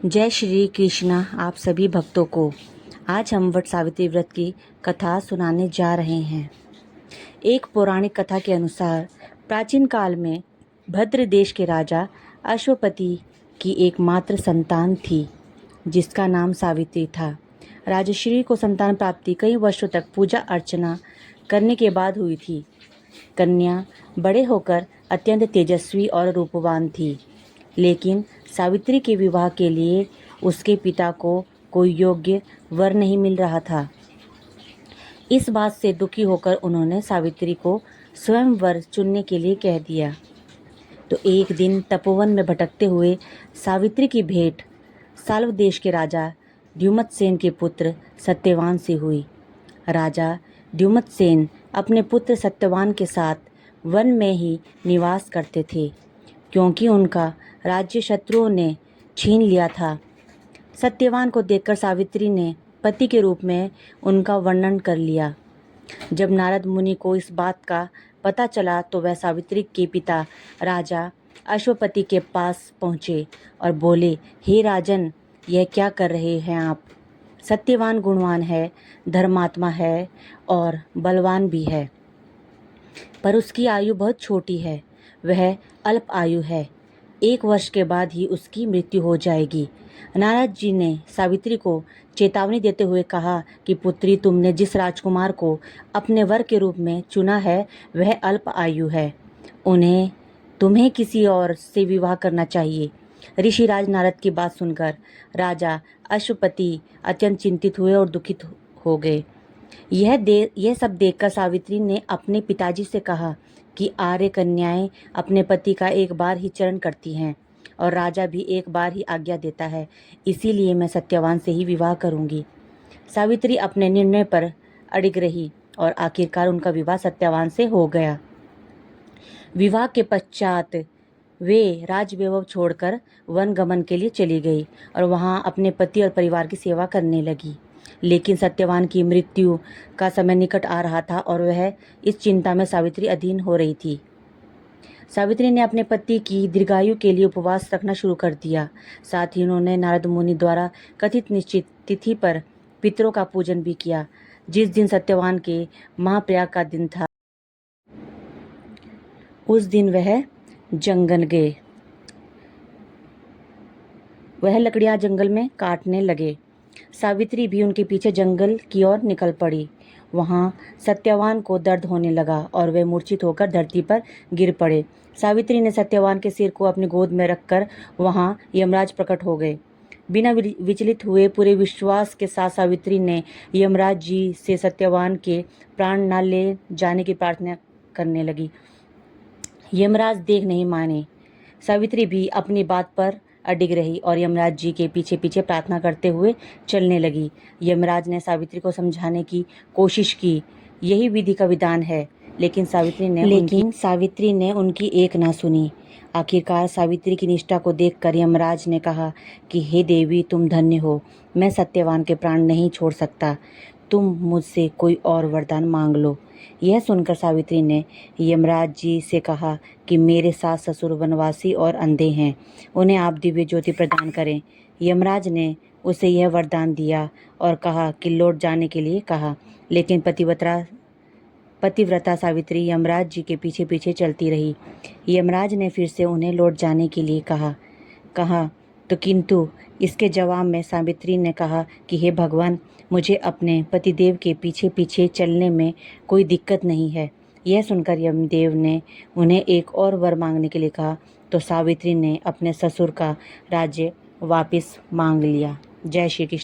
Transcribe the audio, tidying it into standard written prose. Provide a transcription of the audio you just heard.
जय श्री कृष्णा आप सभी भक्तों को। आज हम वट सावित्री व्रत की कथा सुनाने जा रहे हैं। एक पौराणिक कथा के अनुसार प्राचीन काल में भद्र देश के राजा अश्वपति की एकमात्र संतान थी, जिसका नाम सावित्री था। राजश्री को संतान प्राप्ति कई वर्षों तक पूजा अर्चना करने के बाद हुई थी। कन्या बड़े होकर अत्यंत तेजस्वी और रूपवान थी, लेकिन सावित्री के विवाह के लिए उसके पिता को कोई योग्य वर नहीं मिल रहा था। इस बात से दुखी होकर उन्होंने सावित्री को स्वयं वर चुनने के लिए कह दिया। तो एक दिन तपोवन में भटकते हुए सावित्री की भेंट साल्व देश के राजा द्युमत्सेन के पुत्र सत्यवान से हुई। राजा द्युमत्सेन अपने पुत्र सत्यवान के साथ वन में ही निवास करते थे, क्योंकि उनका राज्य शत्रुओं ने छीन लिया था। सत्यवान को देखकर सावित्री ने पति के रूप में उनका वर्णन कर लिया। जब नारद मुनि को इस बात का पता चला तो वह सावित्री के पिता राजा अश्वपति के पास पहुँचे और बोले, हे राजन, यह क्या कर रहे हैं आप? सत्यवान गुणवान है, धर्मात्मा है और बलवान भी है, पर उसकी आयु बहुत छोटी है। वह अल्प आयु है, 1 वर्ष के बाद ही उसकी मृत्यु हो जाएगी। नारद जी ने सावित्री को चेतावनी देते हुए कहा कि पुत्री, तुमने जिस राजकुमार को अपने वर के रूप में चुना है वह अल्प आयु है। तुम्हें किसी और से विवाह करना चाहिए। ऋषिराज नारद की बात सुनकर राजा अश्वपति अत्यंत चिंतित हुए और दुखित हो गए। यह सब देखकर सावित्री ने अपने पिताजी से कहा कि आर्य कन्याएं अपने पति का एक बार ही चरण करती हैं और राजा भी एक बार ही आज्ञा देता है, इसीलिए मैं सत्यवान से ही विवाह करूंगी। सावित्री अपने निर्णय पर अड़िग रही और आखिरकार उनका विवाह सत्यवान से हो गया। विवाह के पश्चात वे राजवैभव छोड़कर वन गमन के लिए चली गई और वहां अपने पति और परिवार की सेवा करने लगी। लेकिन सत्यवान की मृत्यु का समय निकट आ रहा था और वह इस चिंता में सावित्री अधीन हो रही थी। सावित्री ने अपने पति की दीर्घायु के लिए उपवास रखना शुरू कर दिया। साथ ही उन्होंने नारद मुनि द्वारा कथित निश्चित तिथि पर पितरों का पूजन भी किया। जिस दिन सत्यवान के महाप्रयाग का दिन था, उस दिन वह जंगल गए। वह लकड़ियां जंगल में काटने लगे। सावित्री भी उनके पीछे जंगल की ओर निकल पड़ी। वहां सत्यवान को दर्द होने लगा और वे मूर्छित होकर धरती पर गिर पड़े। सावित्री ने सत्यवान के सिर को अपनी गोद में रखकर वहां यमराज प्रकट हो गए। बिना विचलित हुए पूरे विश्वास के साथ सावित्री ने यमराज जी से सत्यवान के प्राण न ले जाने की प्रार्थना करने लगी। यमराज देख नहीं माने। सावित्री भी अपनी बात पर अडिग रही और यमराज जी के पीछे पीछे प्रार्थना करते हुए चलने लगी। यमराज ने सावित्री को समझाने की कोशिश की, यही विधि का विधान है, लेकिन सावित्री ने उनकी एक ना सुनी। आखिरकार सावित्री की निष्ठा को देखकर यमराज ने कहा कि हे देवी, तुम धन्य हो, मैं सत्यवान के प्राण नहीं छोड़ सकता, तुम मुझसे कोई और वरदान मांग लो। यह सुनकर सावित्री ने यमराज जी से कहा कि मेरे सास ससुर वनवासी और अंधे हैं, उन्हें आप दिव्य ज्योति प्रदान करें। यमराज ने उसे यह वरदान दिया और कहा कि लौट जाने के लिए कहा, लेकिन पतिव्रता सावित्री यमराज जी के पीछे पीछे चलती रही। यमराज ने फिर से उन्हें लौट जाने के लिए कहा तो किंतु इसके जवाब में सावित्री ने कहा कि हे भगवान, मुझे अपने पतिदेव के पीछे पीछे चलने में कोई दिक्कत नहीं है। यह सुनकर यमदेव ने उन्हें एक और वर मांगने के लिए कहा, तो सावित्री ने अपने ससुर का राज्य वापस मांग लिया। जय श्री कृष्ण।